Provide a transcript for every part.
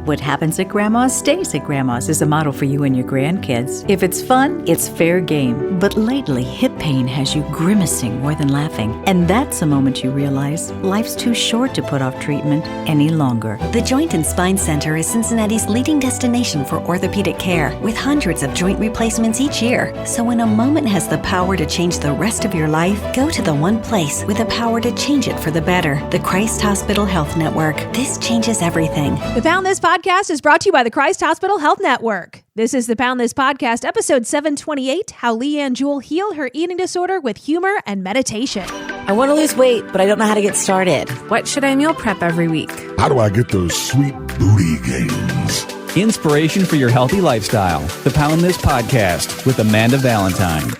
What happens at Grandma's stays at Grandma's is a model for you and your grandkids. If it's fun, it's fair game. But lately, hip pain has you grimacing more than laughing. And that's a moment you realize life's too short to put off treatment any longer. The Joint and Spine Center is Cincinnati's leading destination for orthopedic care, with hundreds of joint replacements each year. So when a moment has the power to change the rest of your life, go to the one place with the power to change it for the better. The Christ Hospital Health Network. This changes everything. The Pound This podcast is brought to you by the Christ Hospital Health Network. This is the Pound This podcast, episode 728, How Leanne Jewell Healed Her Eating Disorder with Humor and Meditation. I want to lose weight, but I don't know how to get started. What should I meal prep every week? How do I get those sweet booty gains? Inspiration for your healthy lifestyle. The Pound This podcast with Amanda Valentine.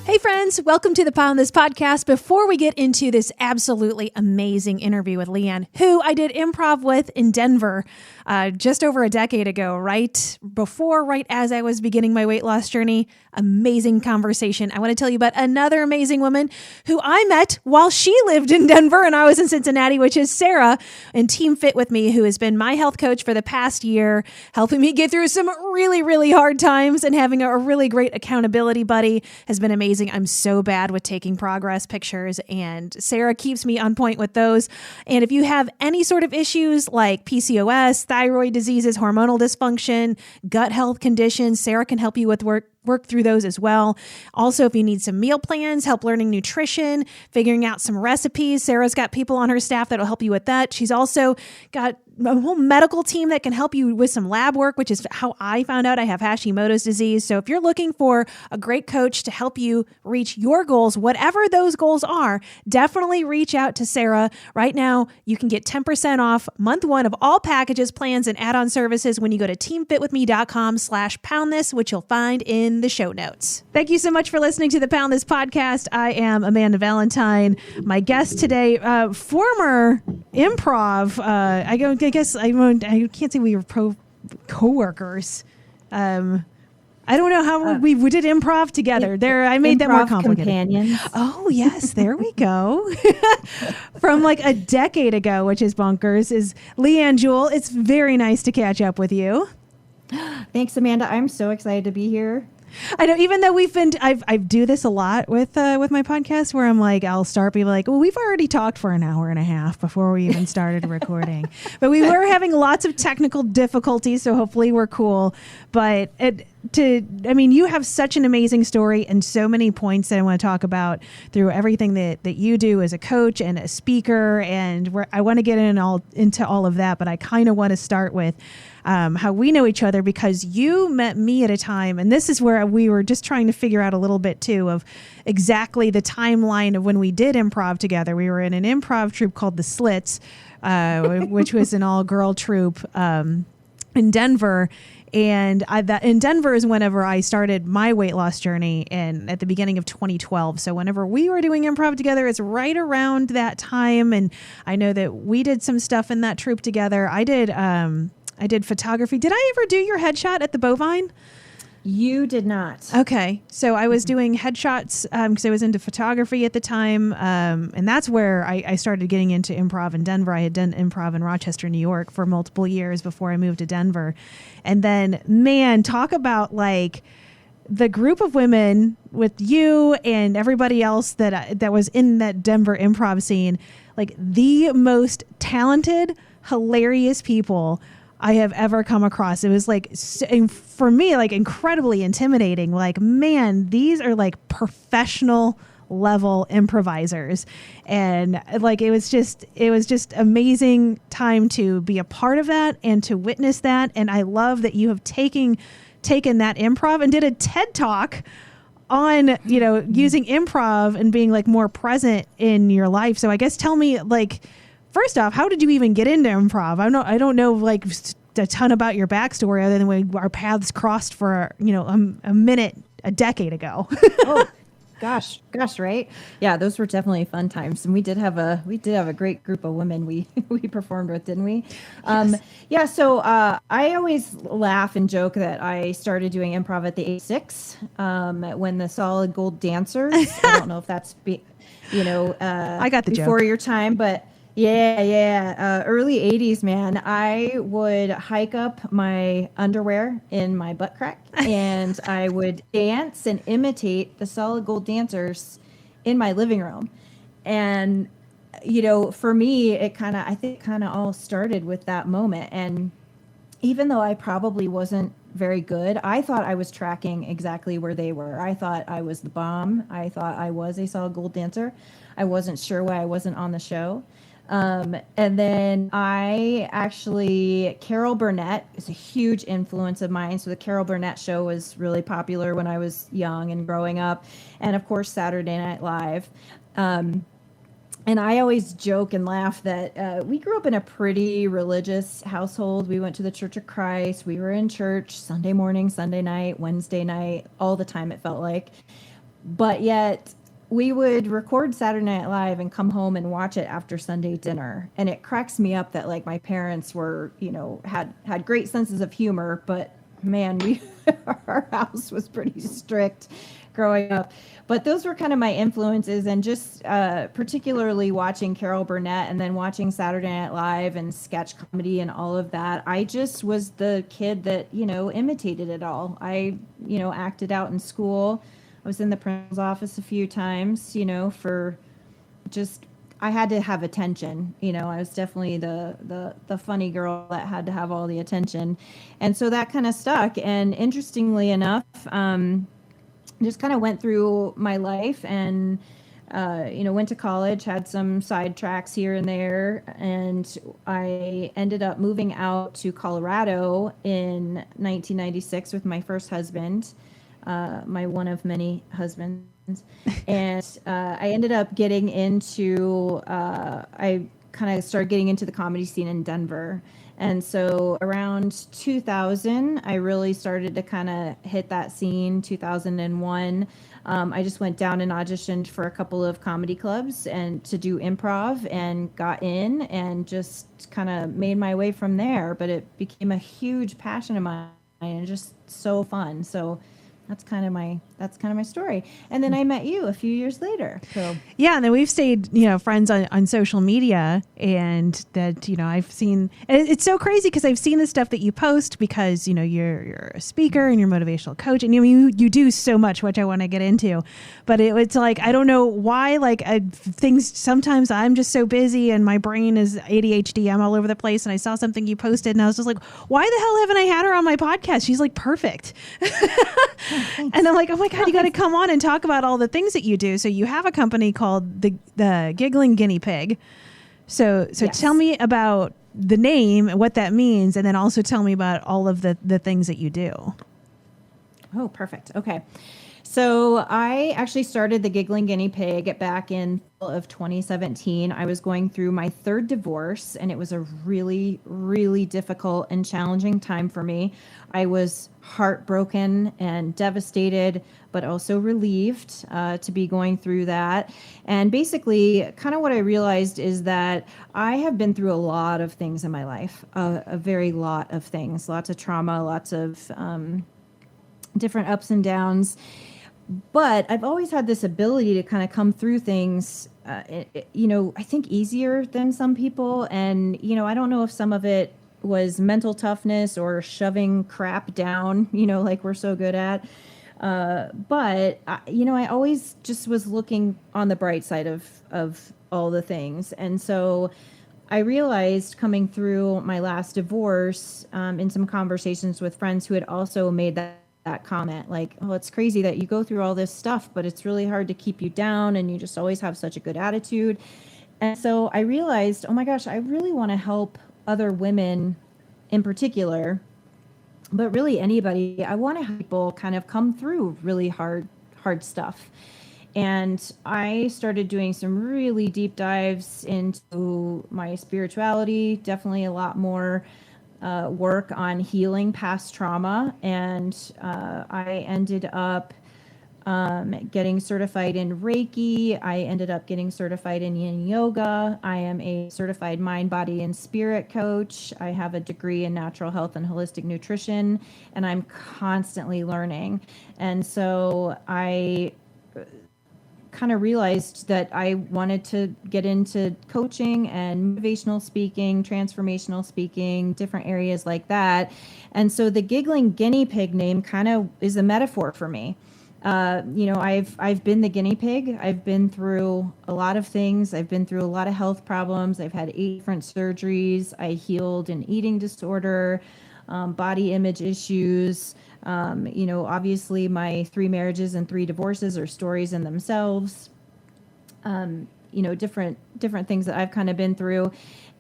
Hey friends, welcome to the Pound This podcast. Before we get into this absolutely amazing interview with Leanne, who I did improv with in Denver just over a decade ago, right as I was beginning my weight loss journey. Amazing conversation. I want to tell you about another amazing woman who I met while she lived in Denver and I was in Cincinnati, which is Sarah and Team Fit with me, who has been my health coach for the past year, helping me get through some really, really hard times, and having a really great accountability buddy has been amazing. I'm so bad with taking progress pictures, and Sarah keeps me on point with those. And if you have any sort of issues like PCOS, thyroid diseases, hormonal dysfunction, gut health conditions, Sarah can help you with work through those as well. Also, if you need some meal plans, help learning nutrition, figuring out some recipes, Sarah's got people on her staff that'll help you with that. She's also got a whole medical team that can help you with some lab work, which is how I found out I have Hashimoto's disease. So if you're looking for a great coach to help you reach your goals, whatever those goals are, definitely reach out to Sarah. Right now, you can get 10% off month one of all packages, plans, and add-on services when you go to teamfitwithme.com/poundthis, which you'll find in the show notes. Thank you so much for listening to the Pound This podcast. I am Amanda Valentine. My guest today, former improv, I can't say we were co-workers. I don't know how we did improv together. I made that more complicated. Companions. Oh, yes. There we go. From like a decade ago, which is bonkers, is Leanne Jewell. It's very nice to catch up with you. Thanks, Amanda. I'm so excited to be here. I know, even though I do this a lot with my podcast, where I'm like, I'll start being like, well, we've already talked for an hour and a half before we even started recording, but we were having lots of technical difficulties, so hopefully we're cool. But you have such an amazing story and so many points that I want to talk about through everything that you do as a coach and a speaker, and I want to get into all of that, but I kind of want to start with how we know each other, because you met me at a time, and this is where we were just trying to figure out a little bit too of exactly the timeline of when we did improv together. We were in an improv troupe called the Slits, which was an all-girl troupe in Denver. And in Denver is whenever I started my weight loss journey, and at the beginning of 2012. So whenever we were doing improv together, it's right around that time. And I know that we did some stuff in that troupe together. I did photography. Did I ever do your headshot at the Bovine? You did not. Okay. So I was doing headshots because I was into photography at the time. And that's where I started getting into improv in Denver. I had done improv in Rochester, New York for multiple years before I moved to Denver. And then, man, talk about like the group of women with you and everybody else that was in that Denver improv scene, like the most talented, hilarious people I have ever come across. It was like, for me, like incredibly intimidating. Like, man, these are like professional level improvisers. And like, it was just amazing time to be a part of that and to witness that. And I love that you have taken that improv and did a TED Talk on, using improv and being like more present in your life. So I guess tell me, like, first off, how did you even get into improv? I don't know like a ton about your backstory other than when our paths crossed for, a minute a decade ago. Gosh, right? Yeah, those were definitely fun times, and we did have a great group of women we we performed with, didn't we? Yes. Yeah. So I always laugh and joke that I started doing improv at the age 6 when the Solid Gold Dancers. I don't know if that's I got the before joke. your time, but yeah. Early 80s, man. I would hike up my underwear in my butt crack and I would dance and imitate the Solid Gold Dancers in my living room. And, for me, I think kind of all started with that moment. And even though I probably wasn't very good, I thought I was tracking exactly where they were. I thought I was the bomb. I thought I was a Solid Gold dancer. I wasn't sure why I wasn't on the show. And then Carol Burnett is a huge influence of mine. So the Carol Burnett show was really popular when I was young and growing up. And of course, Saturday Night Live. And I always joke and laugh that we grew up in a pretty religious household. We went to the Church of Christ. We were in church Sunday morning, Sunday night, Wednesday night, all the time it felt like. But yet we would record Saturday Night Live and come home and watch it after Sunday dinner. And it cracks me up that like my parents were, had great senses of humor, but man, our house was pretty strict growing up. But those were kind of my influences, and just particularly watching Carol Burnett and then watching Saturday Night Live and sketch comedy and all of that. I just was the kid that, imitated it all. I, acted out in school. I was in the principal's office a few times, for just, I had to have attention. I was definitely the funny girl that had to have all the attention. And so that kind of stuck. And interestingly enough, just kind of went through my life and, went to college, had some side tracks here and there. And I ended up moving out to Colorado in 1996 with my first husband, my one of many husbands. And I ended up getting into, I kind of started getting into the comedy scene in Denver. And so around 2000, I really started to kind of hit that scene. 2001, I just went down and auditioned for a couple of comedy clubs and to do improv, and got in and just kind of made my way from there. But it became a huge passion of mine and just so fun. So that's kind of my story. And then I met you a few years later. So Yeah, and then we've stayed, friends on social media, and that, I've seen, and it's so crazy because I've seen the stuff that you post because, you're a speaker and you're a motivational coach, and you do so much, which I want to get into, but it's like, I don't know why, things, sometimes I'm just so busy and my brain is ADHD, I'm all over the place, and I saw something you posted and I was just like, why the hell haven't I had her on my podcast? She's like perfect. And I'm like, oh my God, you got to come on and talk about all the things that you do. So you have a company called the Giggling Guinea Pig. So Yes. Tell me about the name, what that means, and then also tell me about all of the things that you do. Oh, perfect. Okay. So I actually started the Giggling Guinea Pig back in fall of 2017. I was going through my third divorce, and it was a really, really difficult and challenging time for me. I was heartbroken and devastated, but also relieved to be going through that. And basically, kind of what I realized is that I have been through a lot of things in my life, a very lot of things, lots of trauma, lots of different ups and downs. But I've always had this ability to kind of come through things, I think easier than some people. And, I don't know if some of it was mental toughness or shoving crap down, like we're so good at. But, I always just was looking on the bright side of all the things. And so I realized coming through my last divorce, in some conversations with friends who had also made that comment, like, oh, it's crazy that you go through all this stuff, but it's really hard to keep you down and you just always have such a good attitude. And so I realized, oh my gosh, I really want to help other women in particular, but really anybody. I want to help people kind of come through really hard stuff. And I started doing some really deep dives into my spirituality, definitely a lot more work on healing past trauma. And I ended up getting certified in Reiki. I ended up getting certified in Yin Yoga. I am a certified mind, body, and spirit coach. I have a degree in natural health and holistic nutrition, and I'm constantly learning. And so I kind of realized that I wanted to get into coaching and motivational speaking, transformational speaking, different areas like that. And so the giggling guinea pig name kind of is a metaphor for me. I've been the guinea pig. I've been through a lot of things. I've been through a lot of health problems. I've had 8 different surgeries. I healed an eating disorder, body image issues. Obviously my 3 marriages and 3 divorces are stories in themselves. Different things that I've kind of been through.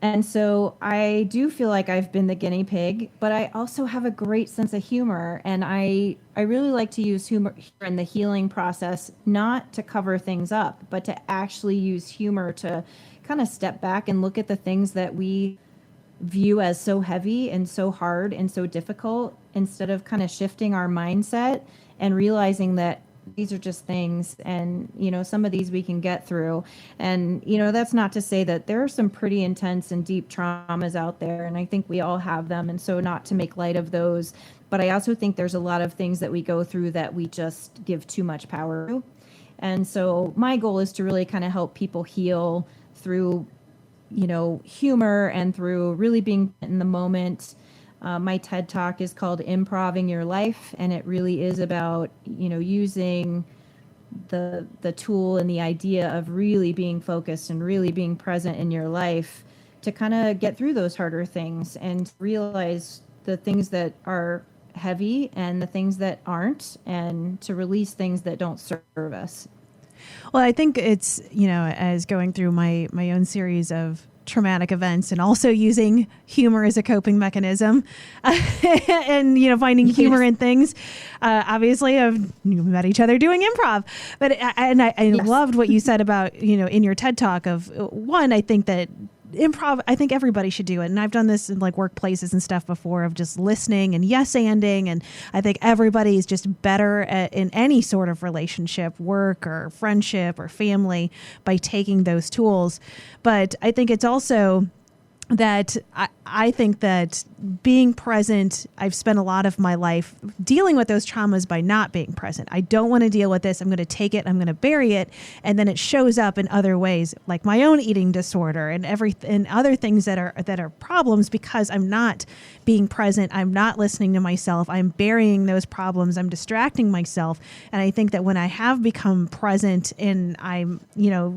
And so I do feel like I've been the guinea pig, but I also have a great sense of humor. And I really like to use humor in the healing process, not to cover things up, but to actually use humor to kind of step back and look at the things that we view as so heavy and so hard and so difficult, instead of kind of shifting our mindset and realizing that these are just things, and some of these we can get through. And that's not to say that there are some pretty intense and deep traumas out there, and I think we all have them, and so not to make light of those, but I also think there's a lot of things that we go through that we just give too much power to. And so my goal is to really kind of help people heal through humor and through really being in the moment. My TED Talk is called Improving Your Life, and it really is about, using the tool and the idea of really being focused and really being present in your life to kind of get through those harder things and realize the things that are heavy and the things that aren't, and to release things that don't serve us. Well, I think it's, as going through my own series of traumatic events and also using humor as a coping mechanism and, finding humor in things. Obviously, we met each other doing improv, but I loved what you said about, in your TED Talk of one, I think that improv, I think everybody should do it. And I've done this in like workplaces and stuff before, of just listening and yes-anding. And I think everybody is just better in any sort of relationship, work or friendship or family, by taking those tools. But I think it's also that I think that being present, I've spent a lot of my life dealing with those traumas by not being present. I don't want to deal with this. I'm going to take it. I'm going to bury it. And then it shows up in other ways, like my own eating disorder and other things that are problems, because I'm not being present. I'm not listening to myself. I'm burying those problems. I'm distracting myself. And I think that when I have become present and I'm,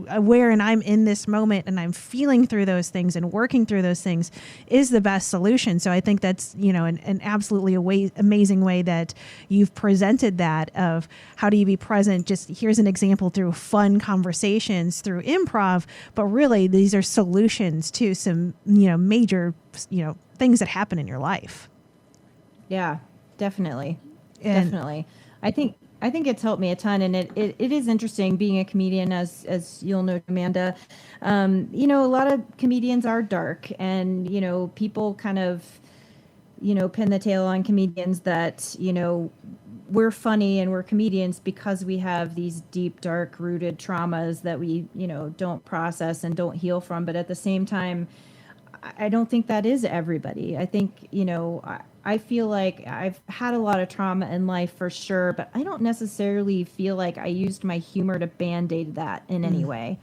aware and I'm in this moment and I'm feeling through those things and working through those things is the best solution. So I think that's, an absolutely amazing way that you've presented that, of how do you be present? Just here's an example through fun conversations, through improv, but really these are solutions to some, major, things that happen in your life. Yeah, definitely. Definitely. I think it's helped me a ton, and it is interesting being a comedian, as you'll know, Amanda. A lot of comedians are dark, and people kind of pin the tail on comedians that we're funny and we're comedians because we have these deep, dark rooted traumas that we don't process and don't heal from. But at the same time, I don't think that is everybody. I think I feel like I've had a lot of trauma in life for sure, but I don't necessarily feel like I used my humor to band-aid that in any way.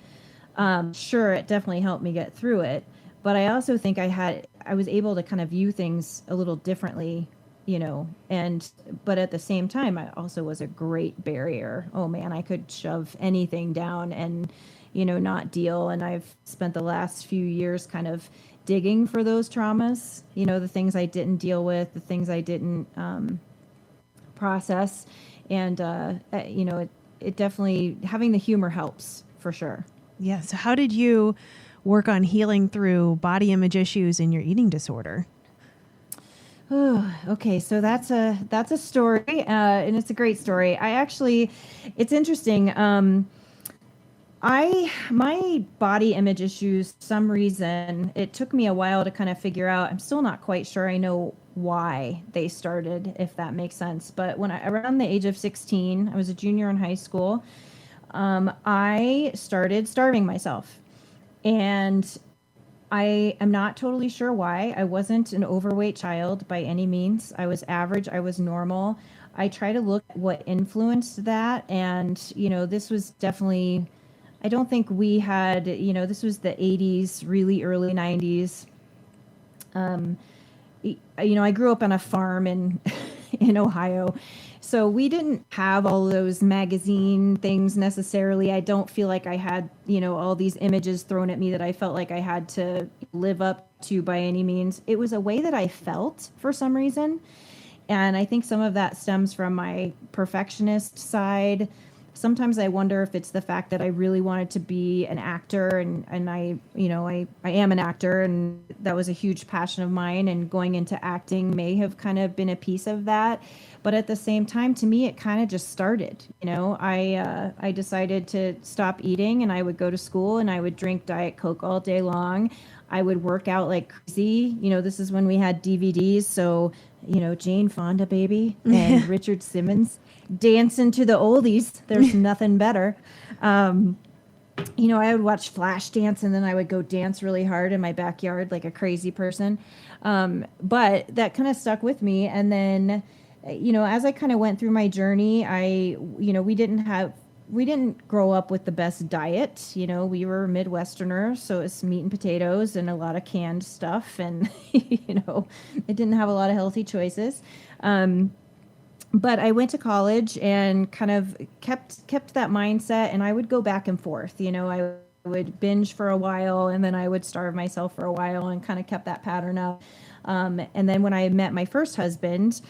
Sure, it definitely helped me get through it, but I also think I was able to kind of view things a little differently, but at the same time, I also was a great barrier. Oh man, I could shove anything down and, not deal. And I've spent the last few years kind of digging for those traumas, the things I didn't deal with, the things I didn't process. And, it definitely, having the humor helps for sure. Yeah. So how did you work on healing through body image issues in your eating disorder? Oh, okay. So that's a story, and it's a great story. It's interesting. My body image issues, some reason, it took me a while to kind of figure out. I'm still not quite sure I know why they started, if that makes sense. But around the age of 16, I was a junior in high school, I started starving myself. And I am not totally sure why. I wasn't an overweight child by any means. I was average. I was normal. I try to look at what influenced that. And, this was definitely, I don't think we had, this was the 80s, really early 90s. I grew up on a farm in in Ohio. So we didn't have all those magazine things necessarily. I don't feel like I had, all these images thrown at me that I felt like I had to live up to by any means. It was a way that I felt for some reason. And I think some of that stems from my perfectionist side. Sometimes I wonder if it's the fact that I really wanted to be an actor, and I am an actor, and that was a huge passion of mine, and going into acting may have kind of been a piece of that. But at the same time, to me, it kind of just started. I decided to stop eating, and I would go to school and I would drink Diet Coke all day long. I would work out like crazy. This is when we had DVDs. So, Jane Fonda, baby, and Richard Simmons dancing to the oldies. There's nothing better. I would watch Flash Dance, and then I would go dance really hard in my backyard like a crazy person. But that kind of stuck with me. And then, as I kind of went through my journey, we didn't grow up with the best diet. We were Midwesterners, so it's meat and potatoes and a lot of canned stuff. And, it didn't have a lot of healthy choices. But I went to college and kind of kept that mindset, and I would go back and forth. I would binge for a while, and then I would starve myself for a while, and kind of kept that pattern up. And then when I met my first husband,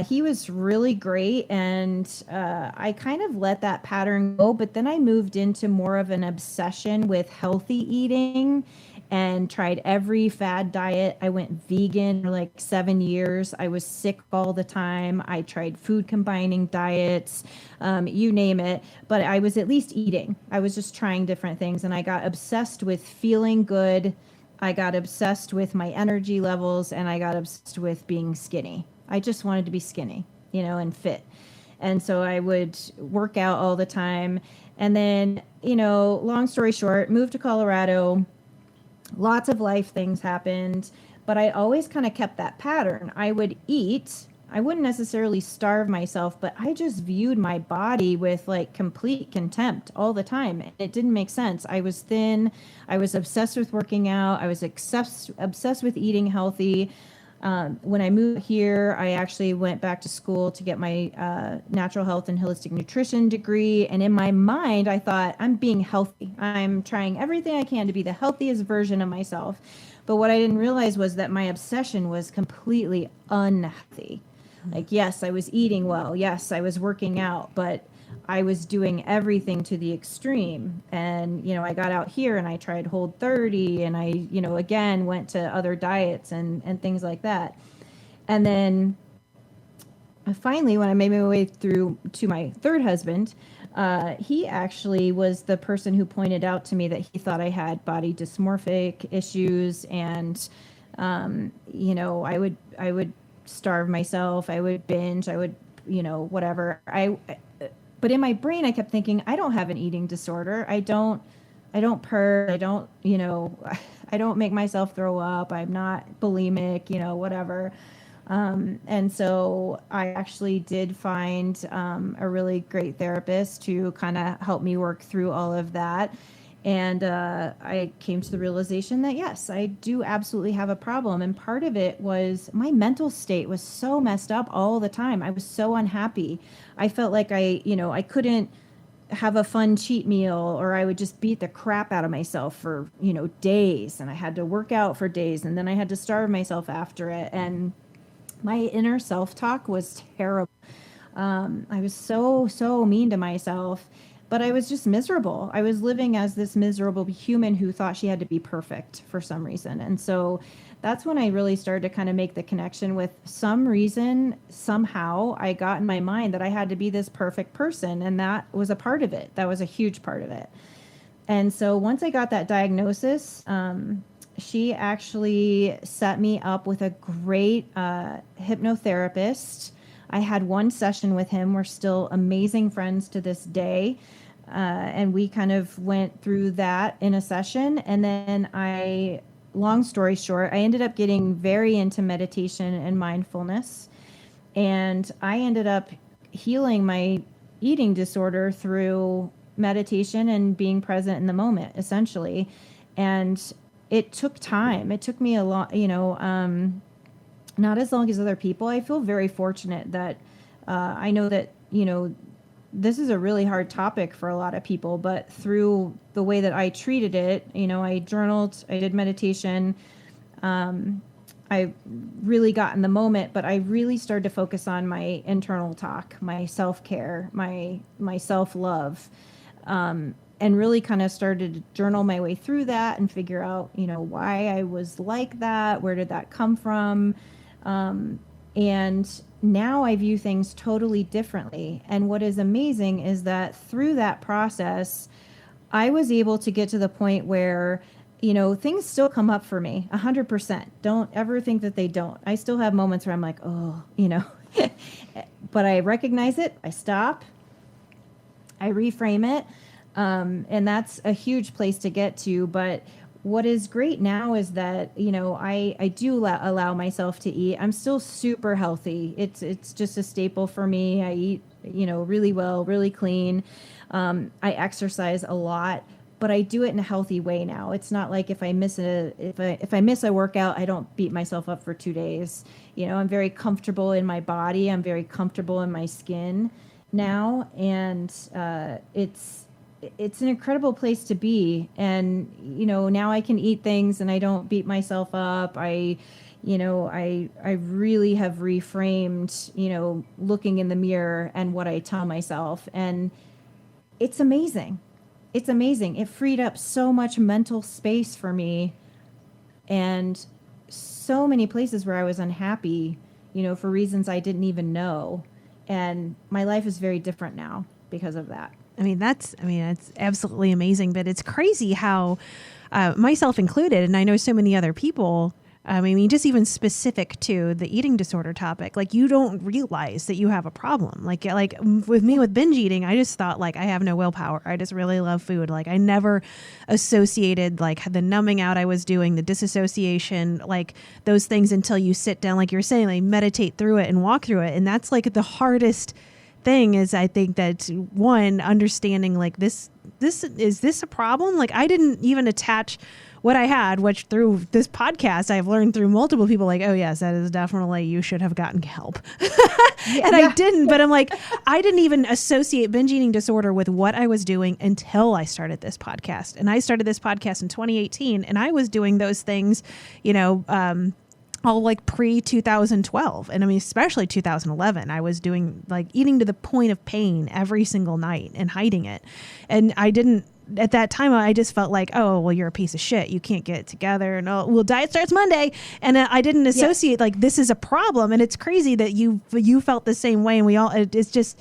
he was really great, and I kind of let that pattern go. But then I moved into more of an obsession with healthy eating and tried every fad diet. I went vegan for like 7 years. I was sick all the time. I tried food combining diets, you name it, but I was at least eating. I was just trying different things, and I got obsessed with feeling good. I got obsessed with my energy levels, and I got obsessed with being skinny. I just wanted to be skinny, and fit. And so I would work out all the time. And then, long story short, moved to Colorado. Lots of life things happened, but I always kind of kept that pattern. I would eat. I wouldn't necessarily starve myself, but I just viewed my body with like complete contempt all the time. It didn't make sense. I was thin. I was obsessed with working out. I was obsessed with eating healthy. When I moved here, I actually went back to school to get my natural health and holistic nutrition degree. And in my mind, I thought, I'm being healthy. I'm trying everything I can to be the healthiest version of myself. But what I didn't realize was that my obsession was completely unhealthy. Like, yes, I was eating well. Yes, I was working out, but I was doing everything to the extreme. And, I got out here and I tried Whole30, and I, again, went to other diets and things like that. And then finally, when I made my way through to my third husband, he actually was the person who pointed out to me that he thought I had body dysmorphic issues. And, I would starve myself. I would binge. I would, whatever. But in my brain, I kept thinking, I don't have an eating disorder. I don't purge. I don't, I don't make myself throw up. I'm not bulimic, whatever. And so I actually did find a really great therapist to kind of help me work through all of that. And I came to the realization that, yes, I do absolutely have a problem. And part of it was my mental state was so messed up all the time. I was so unhappy. I felt like I couldn't have a fun cheat meal, or I would just beat the crap out of myself for, days. And I had to work out for days, and then I had to starve myself after it. And my inner self-talk was terrible. I was so mean to myself. But I was just miserable. I was living as this miserable human who thought she had to be perfect for some reason. And so that's when I really started to kind of make the connection with some reason, somehow I got in my mind that I had to be this perfect person. And that was a part of it. That was a huge part of it. And so once I got that diagnosis, she actually set me up with a great hypnotherapist. I had one session with him. We're still amazing friends to this day. And we kind of went through that in a session. And then long story short, I ended up getting very into meditation and mindfulness. And I ended up healing my eating disorder through meditation and being present in the moment, essentially. And it took time. It took me a lot, not as long as other people. I feel very fortunate that I know that, this is a really hard topic for a lot of people, but through the way that I treated it, I journaled, I did meditation. I really got in the moment, but I really started to focus on my internal talk, my self-care, my self-love, and really kind of started to journal my way through that and figure out, why I was like that, where did that come from? And now I view things totally differently. And what is amazing is that through that process, I was able to get to the point where, things still come up for me 100%. Don't ever think that they don't. I still have moments where I'm like, oh, but I recognize it. I stop. I reframe it. And that's a huge place to get to. But what is great now is that, I do allow myself to eat. I'm still super healthy. It's just a staple for me. I eat, really well, really clean. I exercise a lot, but I do it in a healthy way now. It's not like if I miss a workout, I don't beat myself up for 2 days. I'm very comfortable in my body. I'm very comfortable in my skin now. And, it's an incredible place to be. And, now I can eat things and I don't beat myself up. I really have reframed, looking in the mirror and what I tell myself. And it's amazing. It's amazing. It freed up so much mental space for me and so many places where I was unhappy, for reasons I didn't even know. And my life is very different now because of that. It's absolutely amazing, but it's crazy how, myself included, and I know so many other people, just even specific to the eating disorder topic, like you don't realize that you have a problem. Like with me with binge eating, I just thought like I have no willpower. I just really love food. Like I never associated like the numbing out I was doing, the disassociation, like those things until you sit down, like you're saying, like meditate through it and walk through it. And that's like the hardest thing is I think that one, understanding like is this a problem? Like I didn't even attach what I had, which through this podcast, I've learned through multiple people like, oh yes, that is definitely, you should have gotten help. I didn't, but I'm like, I didn't even associate binge eating disorder with what I was doing until I started this podcast. And I started this podcast in 2018 and I was doing those things, all like pre-2012. And especially 2011, I was doing like eating to the point of pain every single night and hiding it. And I didn't, at that time, I just felt like, oh, well, you're a piece of shit. You can't get it together. And diet starts Monday. And I didn't associate like this is a problem. And it's crazy that you felt the same way. And we all, it's just,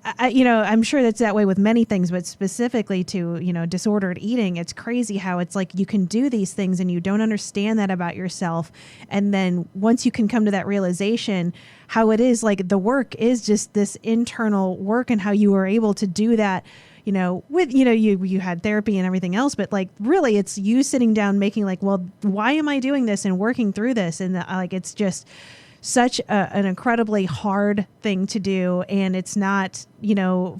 I'm sure that's that way with many things, but specifically to, disordered eating, it's crazy how it's like you can do these things and you don't understand that about yourself. And then once you can come to that realization, how it is like the work is just this internal work and how you were able to do that, with, you had therapy and everything else, but like really it's you sitting down making like, well, why am I doing this and working through this? And like, it's just such an incredibly hard thing to do. And it's not,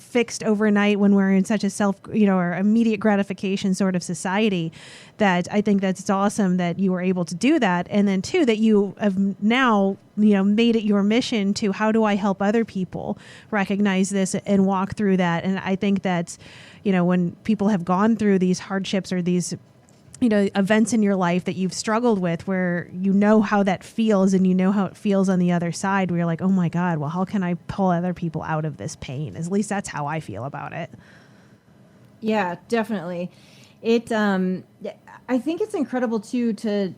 fixed overnight when we're in such a or immediate gratification sort of society that I think that's awesome that you were able to do that. And then two, that you have now, made it your mission to how do I help other people recognize this and walk through that. And I think that's, when people have gone through these hardships or these events in your life that you've struggled with where how that feels and how it feels on the other side where you're like, oh my God, well, how can I pull other people out of this pain? At least that's how I feel about it. Yeah, definitely. It, I think it's incredible too, to,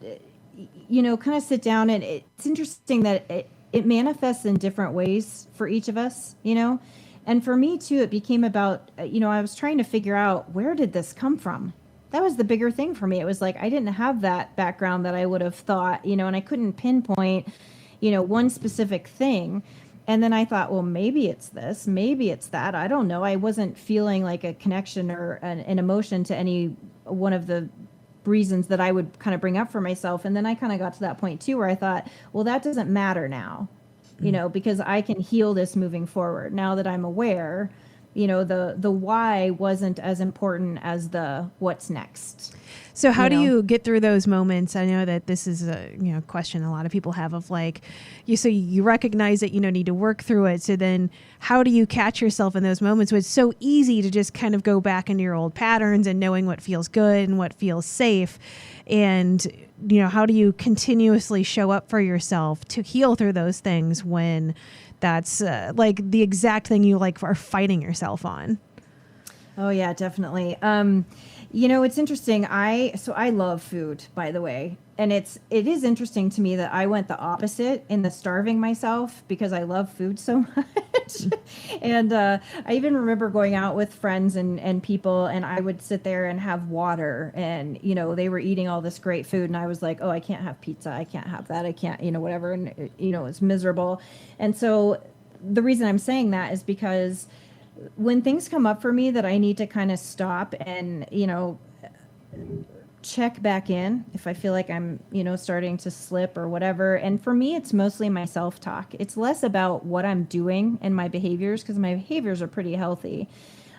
kind of sit down and it's interesting that it manifests in different ways for each of us, and for me too, it became about, I was trying to figure out where did this come from? that was the bigger thing for me. It was like, I didn't have that background that I would have thought, you know, and I couldn't pinpoint, you know, one specific thing. And then I thought, well, maybe it's this, maybe it's that. I don't know. I wasn't feeling like a connection or an emotion to any one of the reasons that I would kind of bring up for myself. And then I kind of got to that point too, where I thought, well, that doesn't matter now, you know, because I can heal this moving forward. Now that I'm aware, you know, the why wasn't as important as the what's next. So how do you get through those moments? I know that this is a question a lot of people have of like, you recognize that need to work through it. So then how do you catch yourself in those moments? It's so easy to just kind of go back into your old patterns and knowing what feels good and what feels safe. And, how do you continuously show up for yourself to heal through those things when that's like the exact thing you are fighting yourself on? Oh yeah, definitely. It's interesting. I love food, by the way. And it is interesting to me that I went the opposite in the starving myself because I love food so much. And I even remember going out with friends and people, and I would sit there and have water, and, they were eating all this great food. And I was like, oh, I can't have pizza. I can't have that. I can't, whatever. And, it's miserable. And so the reason I'm saying that is because when things come up for me that I need to kind of stop and, check back in if I feel like I'm, starting to slip or whatever. And for me, it's mostly my self-talk. It's less about what I'm doing and my behaviors, because my behaviors are pretty healthy.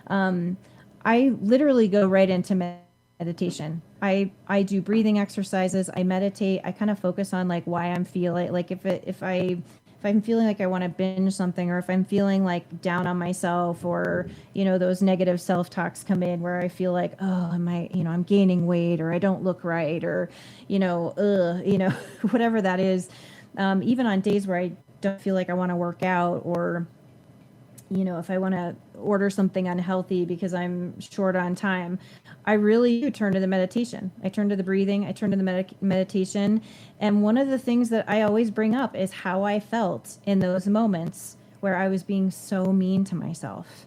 I literally go right into meditation. I do breathing exercises. I meditate. I kind of focus on like why I'm feeling like if I'm feeling like I want to binge something, or if I'm feeling like down on myself, or, those negative self-talks come in where I feel like, oh, I'm gaining weight, or I don't look right, or, whatever that is. Even on days where I don't feel like I want to work out, or, if I want to order something unhealthy because I'm short on time, I really do turn to the meditation. I turn to the breathing. I turn to the meditation. And one of the things that I always bring up is how I felt in those moments where I was being so mean to myself.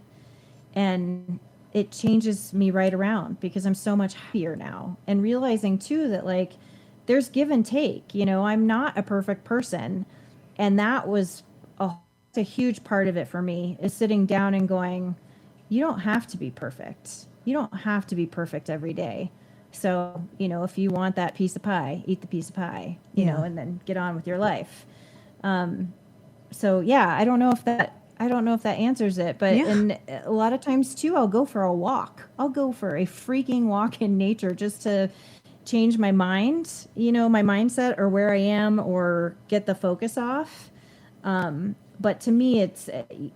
And it changes me right around because I'm so much happier now. And realizing too that like there's give and take, I'm not a perfect person. And that was a huge part of it for me, is sitting down and going, you don't have to be perfect. You don't have to be perfect every day. So, if you want that piece of pie, eat the piece of pie, and then get on with your life. So yeah, I don't know if that answers it, but and a lot of times too, I'll go for a walk. I'll go for a freaking walk in nature just to change my mind, my mindset, or where I am, or get the focus off. But to me, it's,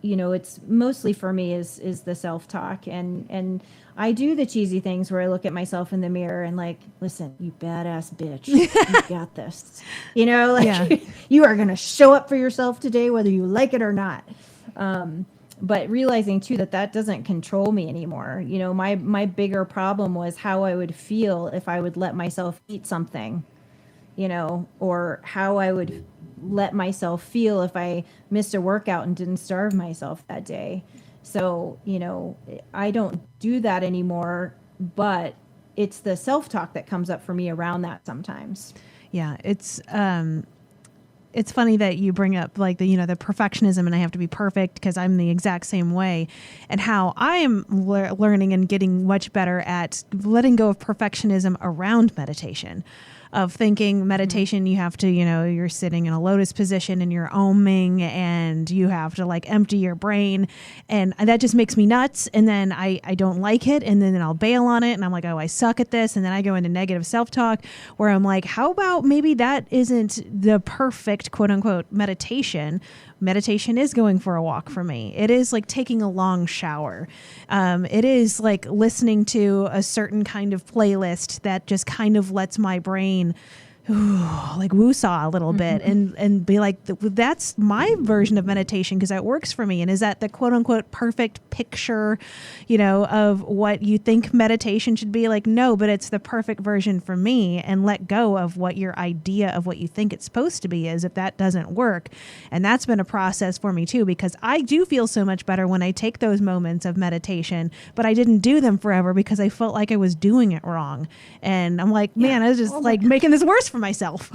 it's mostly for me is the self-talk. And I do the cheesy things where I look at myself in the mirror and like, listen, you badass bitch, you got this, you are going to show up for yourself today, whether you like it or not. But realizing too, that doesn't control me anymore. My bigger problem was how I would feel if I would let myself eat something, or how I would let myself feel if I missed a workout and didn't starve myself that day. So, I don't do that anymore, but it's the self-talk that comes up for me around that sometimes. Yeah. It's funny that you bring up like the perfectionism and I have to be perfect, because I'm the exact same way, and how I am learning and getting much better at letting go of perfectionism around meditation. Of thinking meditation, you have to, you're sitting in a lotus position and you're oming, and you have to like empty your brain, and that just makes me nuts. And then I don't like it, and then I'll bail on it, and I'm like, oh, I suck at this, and then I go into negative self-talk where I'm like, how about maybe that isn't the perfect quote unquote meditation. Meditation is going for a walk for me. It is like taking a long shower. It is like listening to a certain kind of playlist that just kind of lets my brain like woo-saw a little bit and be like, that's my version of meditation because that works for me. And is that the quote unquote perfect picture, of what you think meditation should be? Like, no, but it's the perfect version for me, and let go of what your idea of what you think it's supposed to be is if that doesn't work. And that's been a process for me too, because I do feel so much better when I take those moments of meditation, but I didn't do them forever because I felt like I was doing it wrong. And I'm like, man, I was just making this worse for myself.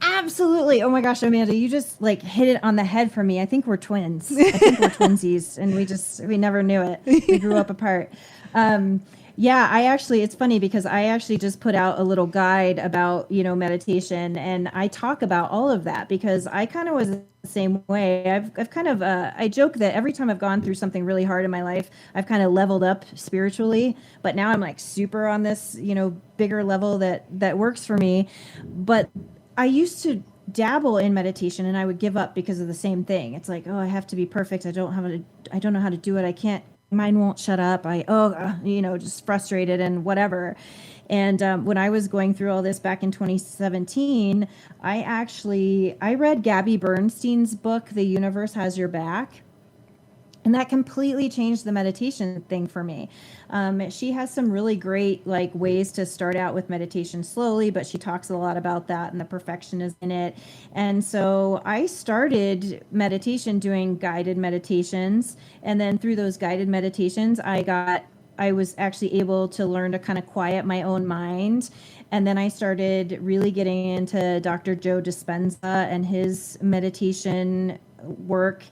Absolutely. Oh my gosh, Amanda, you just like hit it on the head for me. I think we're twins. I think we're twinsies, and we never knew it. We grew up apart. It's funny because I actually just put out a little guide about, meditation, and I talk about all of that because I kind of was the same way. I've kind of, I joke that every time I've gone through something really hard in my life, I've kind of leveled up spiritually, but now I'm like super on this, bigger level that works for me. But I used to dabble in meditation and I would give up because of the same thing. It's like, oh, I have to be perfect. I don't know how to do it. I can't. Mine won't shut up. Just frustrated and whatever. And when I was going through all this back in 2017, I read Gabby Bernstein's book, The Universe Has Your Back. And that completely changed the meditation thing for me. She has some really great ways to start out with meditation slowly, but she talks a lot about that and the perfectionism in it. And so I started meditation doing guided meditations. And then through those guided meditations, I was actually able to learn to kind of quiet my own mind. And then I started really getting into Dr. Joe Dispenza and his meditation work.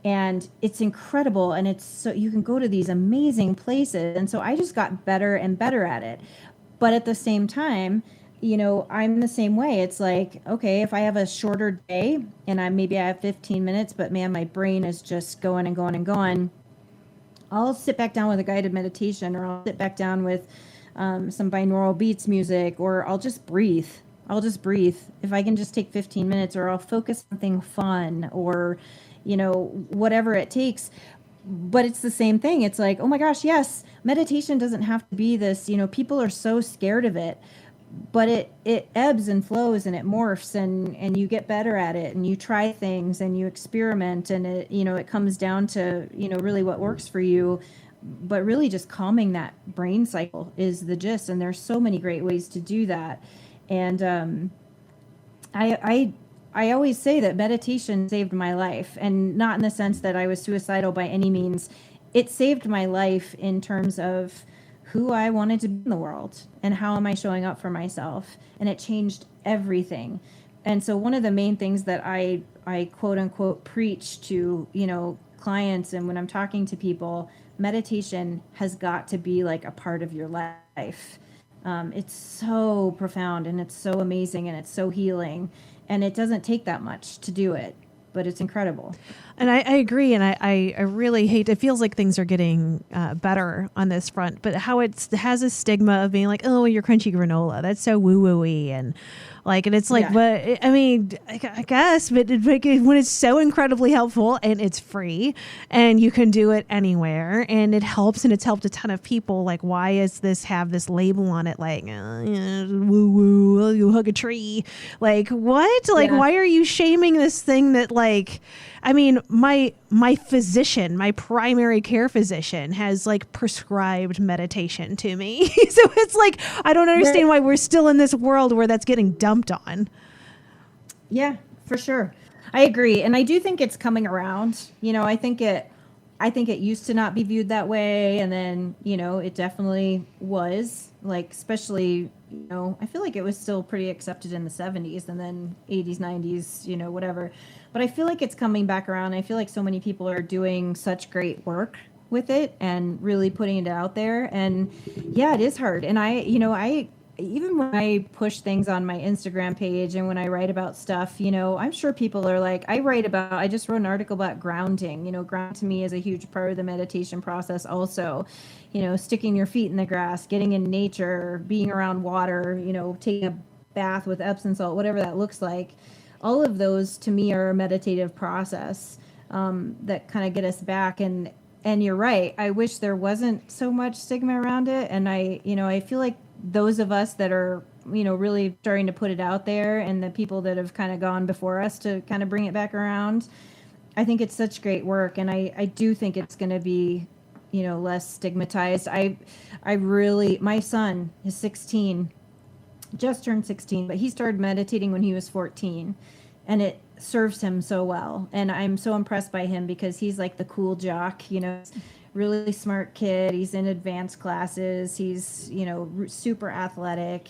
And it's incredible. And it's so you can go to these amazing places. And so I just got better and better at it. But at the same time, I'm the same way. It's like, okay, if I have a shorter day and I have 15 minutes, but man, my brain is just going and going and going, I'll sit back down with a guided meditation, or I'll sit back down with some binaural beats music, or I'll just breathe. If I can just take 15 minutes, or I'll focus on something fun, or whatever it takes. But it's the same thing. It's like, oh my gosh, yes, meditation doesn't have to be this, people are so scared of it, but it ebbs and flows and it morphs, and you get better at it, and you try things and you experiment, and it comes down to, really what works for you. But really just calming that brain cycle is the gist. And there's so many great ways to do that. And I always say that meditation saved my life, and not in the sense that I was suicidal by any means. It saved my life in terms of who I wanted to be in the world and how am I showing up for myself. And it changed everything. And so one of the main things that I quote unquote preach to, clients, and when I'm talking to people, meditation has got to be like a part of your life. It's so profound, and it's so amazing, and it's so healing. And it doesn't take that much to do it, but it's incredible. And I agree. And I really hate, it feels like things are getting better on this front, but how it has a stigma of being like, oh, you're crunchy granola. That's so woo-woo-y. And it's like, but I mean, I guess, but when it's so incredibly helpful and it's free and you can do it anywhere and it helps, and it's helped a ton of people, like, why is this have this label on it? Like, woo-woo, you hug a tree. Like, what? Like, why are you shaming this thing that, like, I mean, my physician, my primary care physician, has prescribed meditation to me. So it's like, I don't understand why we're still in this world where that's getting dumped on. Yeah, for sure. I agree. And I do think it's coming around. I think it used to not be viewed that way. And then, it definitely was, especially, I feel like it was still pretty accepted in the 70s and then 80s, 90s, whatever. But I feel like it's coming back around. I feel like so many people are doing such great work with it and really putting it out there. And yeah, it is hard. And I even when I push things on my Instagram page and when I write about stuff, I'm sure people are like, I just wrote an article about grounding. Ground to me is a huge part of the meditation process also. Sticking your feet in the grass, getting in nature, being around water, taking a bath with Epsom salt, whatever that looks like. All of those to me are a meditative process that kind of get us back. And you're right. I wish there wasn't so much stigma around it. And I feel like those of us that are really starting to put it out there, and the people that have kind of gone before us to kind of bring it back around. I think it's such great work, and I do think it's going to be, less stigmatized. My son is 16, just turned 16, but he started meditating when he was 14, and it serves him so well. And I'm so impressed by him because he's like the cool jock, really smart kid. He's in advanced classes. He's, super athletic,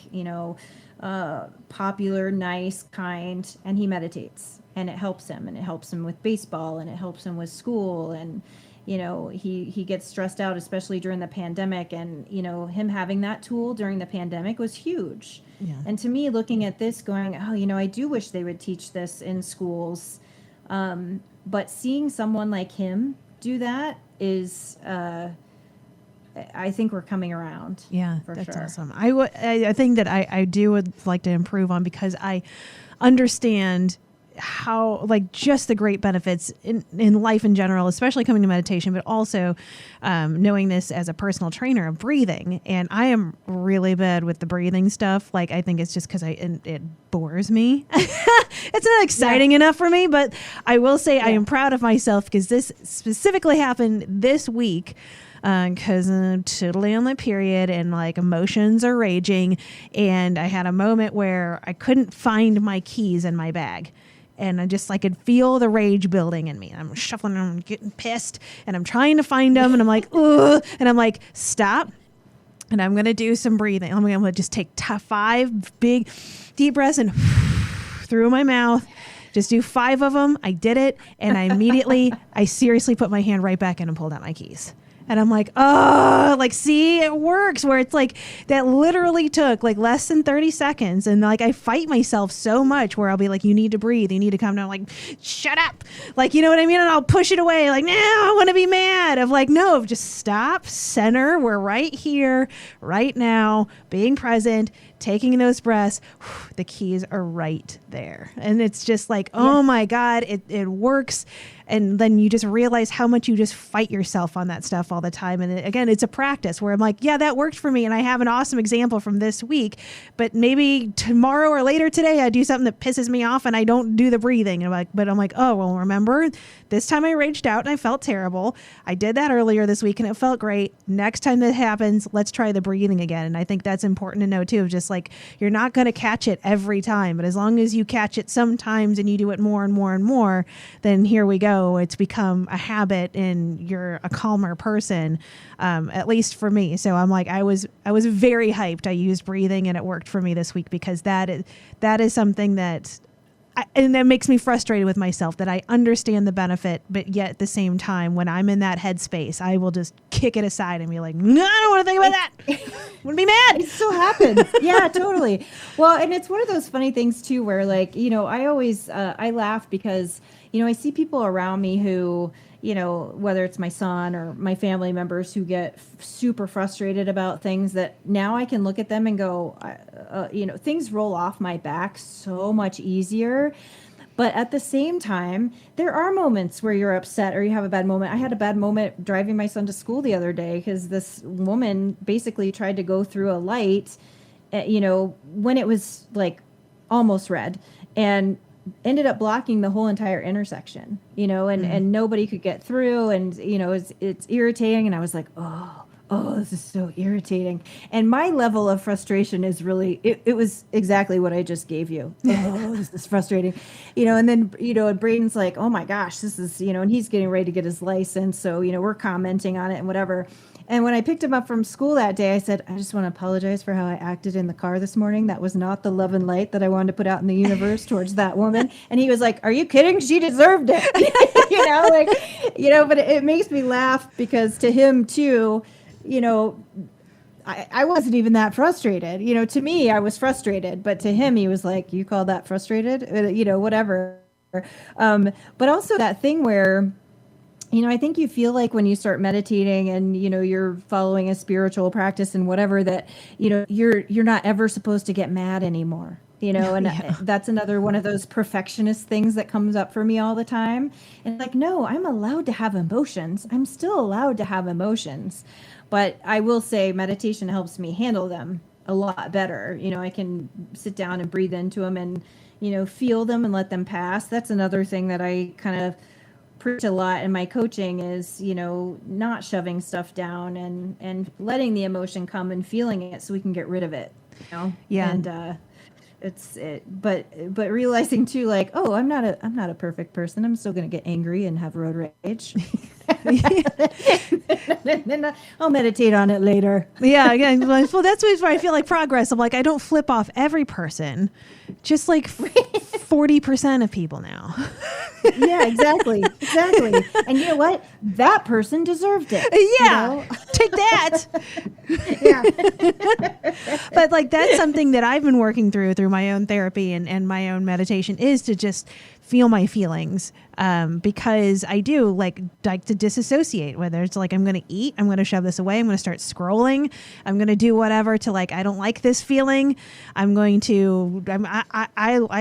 popular, nice, kind, and he meditates, and it helps him, and it helps him with baseball, and it helps him with school. And, he gets stressed out, especially during the pandemic, and, him having that tool during the pandemic was huge. Yeah. And to me, looking at this going, I do wish they would teach this in schools. But seeing someone like him do that is, I think we're coming around. Yeah, for that's sure. awesome. I think that I would like to improve on, because I understand how, like, just the great benefits in life in general, especially coming to meditation, but also knowing this as a personal trainer of breathing. And I am really bad with the breathing stuff. Like, I think it's just because it bores me. It's not exciting enough for me, but I will say I am proud of myself, because this specifically happened this week. Because I'm totally on my period, and like emotions are raging, and I had a moment where I couldn't find my keys in my bag. And I just could feel the rage building in me. I'm shuffling and I'm getting pissed, and I'm trying to find them, and I'm like, ugh. And I'm like, stop. And I'm going to do some breathing. I'm going to just take 5 big deep breaths and through my mouth. Just do 5 of them. I did it. And I seriously put my hand right back in and pulled out my keys. And I'm like, oh, see, it works, where it's like, that literally took less than 30 seconds. And I fight myself so much where I'll be like, you need to breathe. You need to calm down. Like, shut up. You know what I mean? And I'll push it away. Like, no, I want to be mad. No, just stop, center. We're right here, right now, being present, taking those breaths. The keys are right there. And it's just oh my God, it works. And then you just realize how much you just fight yourself on that stuff all the time. And again, it's a practice where I'm like, yeah, that worked for me. And I have an awesome example from this week, but maybe tomorrow or later today, I do something that pisses me off and I don't do the breathing. And I'm like, oh, well, remember this time I raged out and I felt terrible. I did that earlier this week and it felt great. Next time that happens, let's try the breathing again. And I think that's important to know too, just you're not going to catch it every time, but as long as you catch it sometimes and you do it more and more and more, then here we go. It's become a habit and you're a calmer person, at least for me. So I'm I was very hyped. I used breathing and it worked for me this week, because that is something that and that makes me frustrated with myself, that I understand the benefit, but yet at the same time, when I'm in that headspace, I will just kick it aside and be like, no, I don't want to think about that. I want to be mad. It still happens. Yeah, totally. Well, and it's one of those funny things too, where I always, I laugh because, I see people around me who, whether it's my son or my family members who get super frustrated about things, that now I can look at them and go, things roll off my back so much easier. But at the same time, there are moments where you're upset or you have a bad moment. I had a bad moment driving my son to school the other day because this woman basically tried to go through a light, when it was almost red, and ended up blocking the whole entire intersection, and nobody could get through, and it's irritating. And I was like, oh, this is so irritating. And my level of frustration is really, it was exactly what I just gave you. Oh, this is frustrating, and then, and Braden's like, oh my gosh, this is, and he's getting ready to get his license. So, we're commenting on it and whatever. And when I picked him up from school that day, I said, I just want to apologize for how I acted in the car this morning. That was not the love and light that I wanted to put out in the universe towards that woman. And he was like, are you kidding? She deserved it. But it makes me laugh because to him too, I wasn't even that frustrated. To me, I was frustrated. But to him, he was like, you call that frustrated? Whatever. But also that thing where, I think you feel like when you start meditating and, you're following a spiritual practice and whatever, that, you're not ever supposed to get mad anymore, and that's another one of those perfectionist things that comes up for me all the time. And no, I'm allowed to have emotions. I'm still allowed to have emotions, but I will say meditation helps me handle them a lot better. I can sit down and breathe into them and, feel them and let them pass. That's another thing that I kind of preach a lot in my coaching is, not shoving stuff down and letting the emotion come and feeling it so we can get rid of it. Yeah. And but realizing too, like, oh, I'm not a perfect person. I'm still going to get angry and have road rage. Then I'll meditate on it later. Yeah. Well, that's where I feel like progress. I'm like, I don't flip off every person, just like 40% of people now. Yeah, exactly. And you know what? That person deserved it. Yeah. Take that. Yeah. But like, that's something that I've been working through my own therapy and my own meditation, is to just feel my feelings. Because I do like to disassociate, whether it's like, I'm going to eat, I'm going to shove this away, I'm going to start scrolling, I'm going to do whatever to, like, I don't like this feeling. I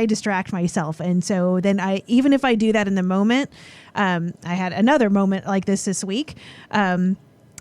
distract myself. And so then even if I do that in the moment, I had another moment like this week.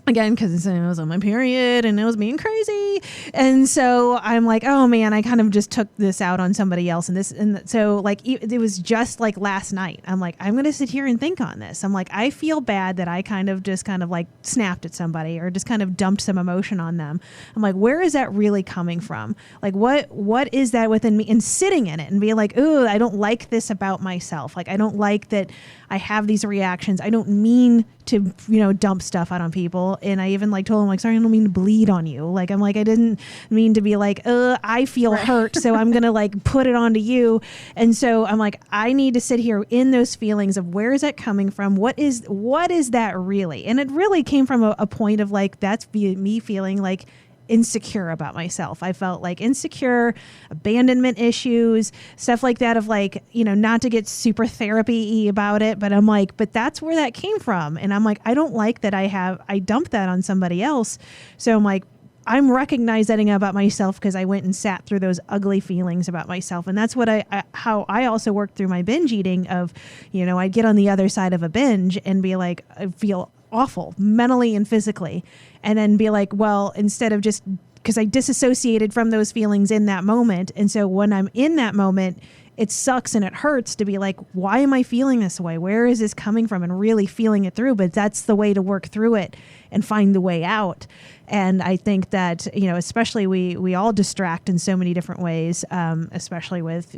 Again, because I was on my period and it was being crazy. And so I'm like, oh man, I kind of just took this out on somebody else. And so like, it was just like last night. I'm like, I'm going to sit here and think on this. I'm like, I feel bad that I kind of like snapped at somebody or just kind of dumped some emotion on them. I'm like, where is that really coming from? Like, what is that within me? And sitting in it and being like, ooh, I don't like this about myself. Like, I don't like that I have these reactions. I don't mean to, dump stuff out on people. And I even like told him, like, sorry, I don't mean to bleed on you. Like, I'm like, I didn't mean to be like, I feel hurt, so I'm going to like put it onto you. And so I'm like, I need to sit here in those feelings of where is that coming from? What is that really? And it really came from a point of like, that's me feeling like insecure about myself. I felt like insecure, abandonment issues, stuff like that, of like, not to get super therapy-y about it, but I'm like, but that's where that came from. And I'm like, I don't like that I dumped that on somebody else. So I'm like, I'm recognizing about myself because I went and sat through those ugly feelings about myself. And that's what how I also worked through my binge eating of, I'd get on the other side of a binge and be like, I feel awful mentally and physically. And then be like, well, instead of just, because I disassociated from those feelings in that moment. And so when I'm in that moment, it sucks and it hurts to be like, why am I feeling this way? Where is this coming from? And really feeling it through. But that's the way to work through it and find the way out. And I think that, especially we all distract in so many different ways, especially with,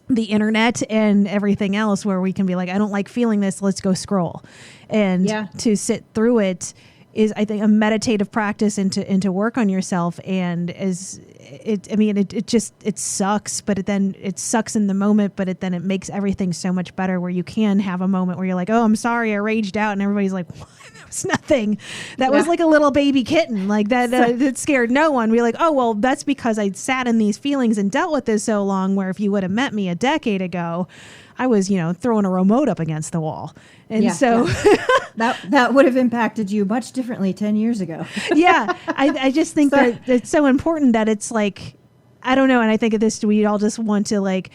the internet and everything else, where we can be like, I don't like feeling this, let's go scroll. And to sit through it is, I think, a meditative practice and to work on yourself. And it sucks, but then it sucks in the moment, but then it makes everything so much better, where you can have a moment where you're like, oh, I'm sorry, I raged out. And everybody's like, what? That was nothing. That was like a little baby kitten. Like that, that scared no one. We're like, oh, well, that's because I sat in these feelings and dealt with this so long, where if you would have met me a decade ago, I was, throwing a remote up against the wall. And that would have impacted you much differently 10 years ago. I just think that it's so important that it's like, I don't know. And I think we all just want to like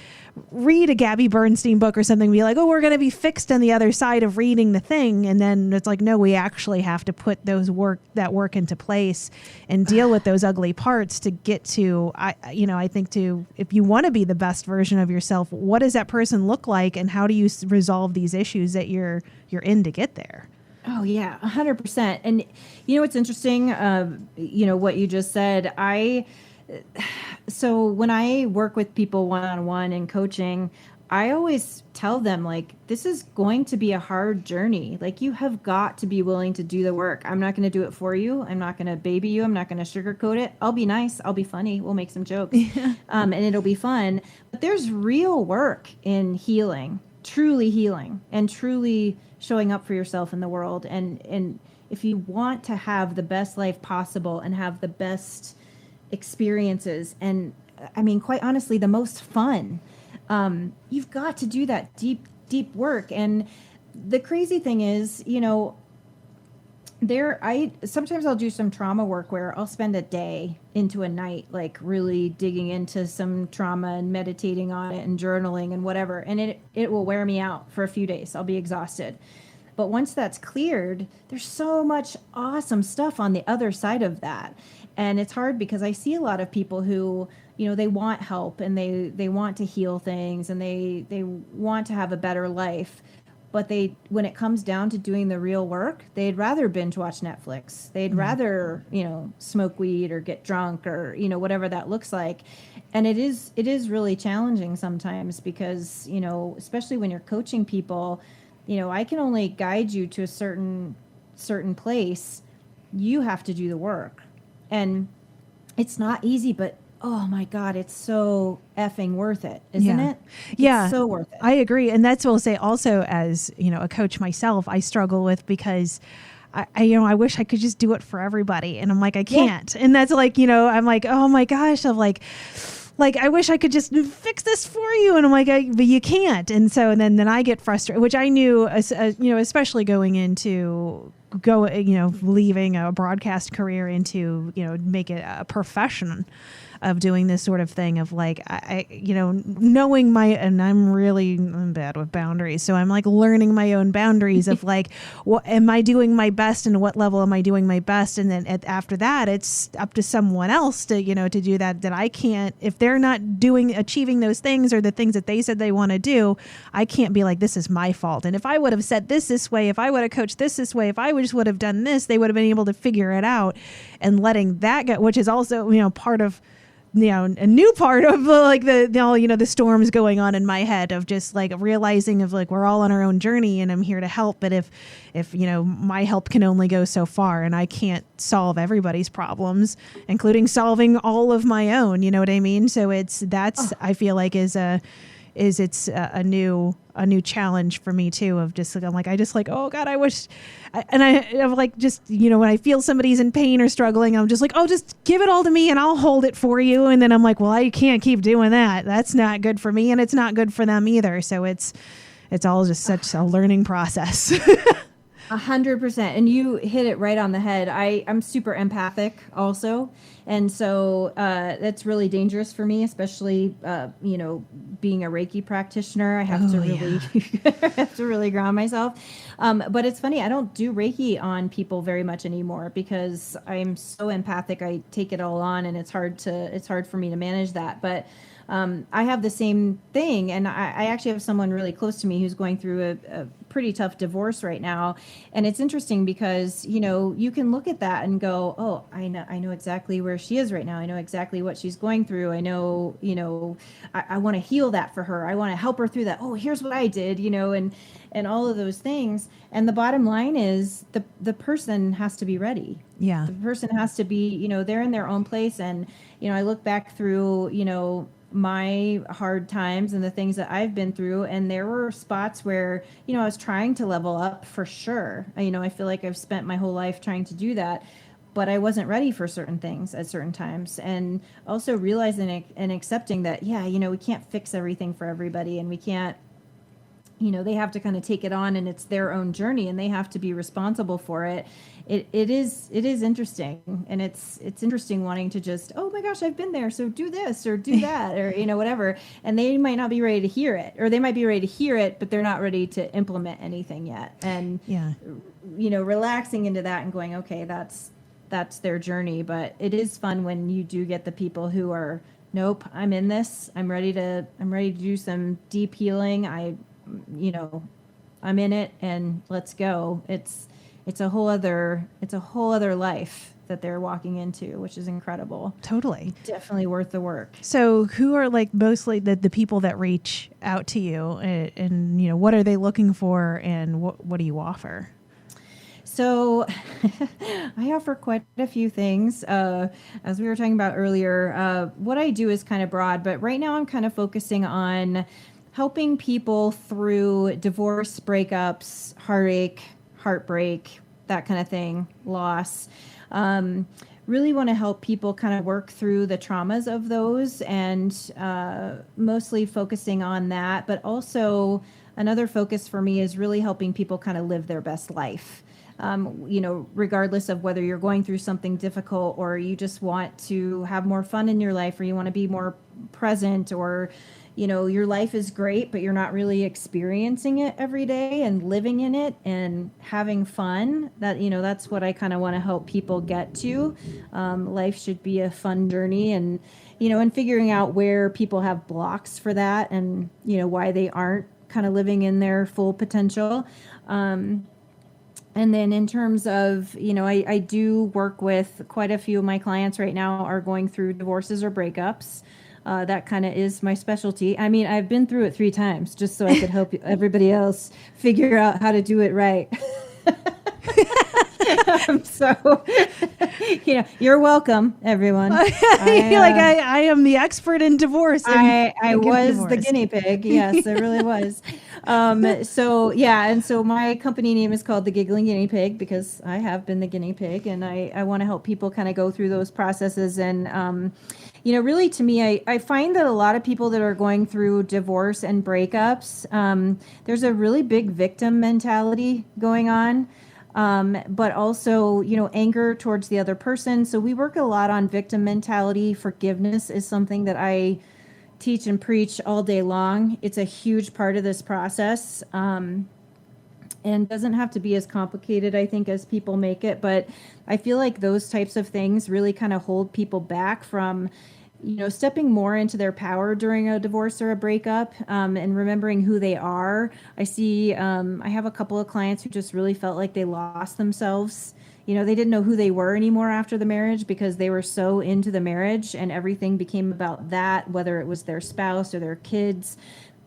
read a Gabby Bernstein book or something, be like, oh, we're going to be fixed on the other side of reading the thing. And then it's like, no, we actually have to put that work into place and deal with those ugly parts to get to, I think if you want to be the best version of yourself, what does that person look like? And how do you resolve these issues that you're in to get there? Oh yeah, 100%. And what's interesting, what you just said, so when I work with people one-on-one in coaching, I always tell them, like, this is going to be a hard journey. Like, you have got to be willing to do the work. I'm not going to do it for you. I'm not going to baby you. I'm not going to sugarcoat it. I'll be nice. I'll be funny. We'll make some jokes. And it'll be fun. But there's real work in healing, and truly showing up for yourself in the world. And if you want to have the best life possible and have the best experiences, and I mean, quite honestly, the most fun, you've got to do that deep work. And the crazy thing is, sometimes I'll do some trauma work where I'll spend a day into a night, like really digging into some trauma and meditating on it and journaling and whatever. And it will wear me out for a few days. I'll be exhausted. But once that's cleared, there's so much awesome stuff on the other side of that. And it's hard because I see a lot of people who, they want help and they want to heal things and they want to have a better life. But when it comes down to doing the real work, they'd rather binge watch Netflix. They'd rather, smoke weed or get drunk or, whatever that looks like. And it is really challenging sometimes because, especially when you're coaching people, I can only guide you to a certain place. You have to do the work. And it's not easy, but oh my God, it's so effing worth it, isn't it? It's so worth it. I agree. And that's what I'll say also as, a coach myself, I struggle with because I wish I could just do it for everybody. And I'm like, I can't. And that's like, I'm like, oh my gosh, I'm like, I wish I could just fix this for you. And I'm like, but you can't. And so, and then I get frustrated, which I knew, especially going into leaving a broadcast career into, make it a profession of doing this sort of thing of like, knowing and I'm bad with boundaries. So I'm like learning my own boundaries of like, what am I doing my best and what level am I doing my best? And then after that, it's up to someone else to, to do that I can't, if they're not achieving those things or the things that they said they want to do, I can't be like, this is my fault. And if I would have said this way, if I would have coached this way, if I would have done this, they would have been able to figure it out. And letting that go, which is also, part of, a new part of like the storms going on in my head of just like realizing of like, we're all on our own journey and I'm here to help. But if my help can only go so far and I can't solve everybody's problems, including solving all of my own, you know what I mean? So I feel like it's a new challenge for me too of just like, I'm like, I just like, oh God, I wish, and I'm like, just, when I feel somebody's in pain or struggling, I'm just like, oh, just give it all to me and I'll hold it for you. And then I'm like, well, I can't keep doing that. That's not good for me. And it's not good for them either. So it's all just such a learning process. 100%. And you hit it right on the head. I'm super empathic also. And so that's really dangerous for me, especially, being a Reiki practitioner. I have to really, have to really ground myself. But it's funny, I don't do Reiki on people very much anymore because I'm so empathic. I take it all on and it's hard for me to manage that. But I have the same thing. And I actually have someone really close to me who's going through a pretty tough divorce right now. And it's interesting because, you can look at that and go, oh, I know exactly where she is right now. I know exactly what she's going through. I know, I want to heal that for her. I want to help her through that. Oh, here's what I did, and all of those things. And the bottom line is the person has to be ready. Yeah. The person has to be, they're in their own place. And, I look back through, my hard times and the things that I've been through. And there were spots where, I was trying to level up for sure. I feel like I've spent my whole life trying to do that, but I wasn't ready for certain things at certain times. And also realizing and accepting that, we can't fix everything for everybody and we can't, they have to kind of take it on and it's their own journey and they have to be responsible for it. It is interesting. And it's interesting wanting to just, oh my gosh, I've been there. So do this or do that or, whatever. And they might not be ready to hear it, or they might be ready to hear it, but they're not ready to implement anything yet. And, relaxing into that and going, okay, that's their journey. But it is fun when you do get the people who are, nope, I'm in this. I'm ready to do some deep healing. I'm in it and let's go. It's a whole other life that they're walking into, which is incredible. Totally. Definitely worth the work. So who are like mostly the people that reach out to you and what are they looking for and what do you offer? So I offer quite a few things. As we were talking about earlier, what I do is kind of broad, but right now I'm kind of focusing on helping people through divorce, breakups, heartache, heartbreak, that kind of thing, loss. Really want to help people kind of work through the traumas of those and mostly focusing on that. But also another focus for me is really helping people kind of live their best life. Regardless of whether you're going through something difficult or you just want to have more fun in your life or you want to be more present or, your life is great, but you're not really experiencing it every day and living in it and having fun. That's what I kind of want to help people get to. Life should be a fun journey, and figuring out where people have blocks for that, and why they aren't kind of living in their full potential. And then in terms of, I do work with quite a few of my clients right now are going through divorces or breakups. That kind of is my specialty. I mean, I've been through it 3 times just so I could help everybody else figure out how to do it right. So, you're welcome, everyone. I am the expert in divorce. I was the guinea pig. Yes, I really was. And so my company name is called the Giggling Guinea Pig because I have been the guinea pig, and I want to help people kind of go through those processes. And, really to me, I find that a lot of people that are going through divorce and breakups, there's a really big victim mentality going on. But also, anger towards the other person. So we work a lot on victim mentality. Forgiveness is something that I teach and preach all day long. It's a huge part of this process, and doesn't have to be as complicated, I think, as people make it. But I feel like those types of things really kind of hold people back from stepping more into their power during a divorce or a breakup, and remembering who they are. I see, I have a couple of clients who just really felt like they lost themselves. They didn't know who they were anymore after the marriage because they were so into the marriage and everything became about that, whether it was their spouse or their kids.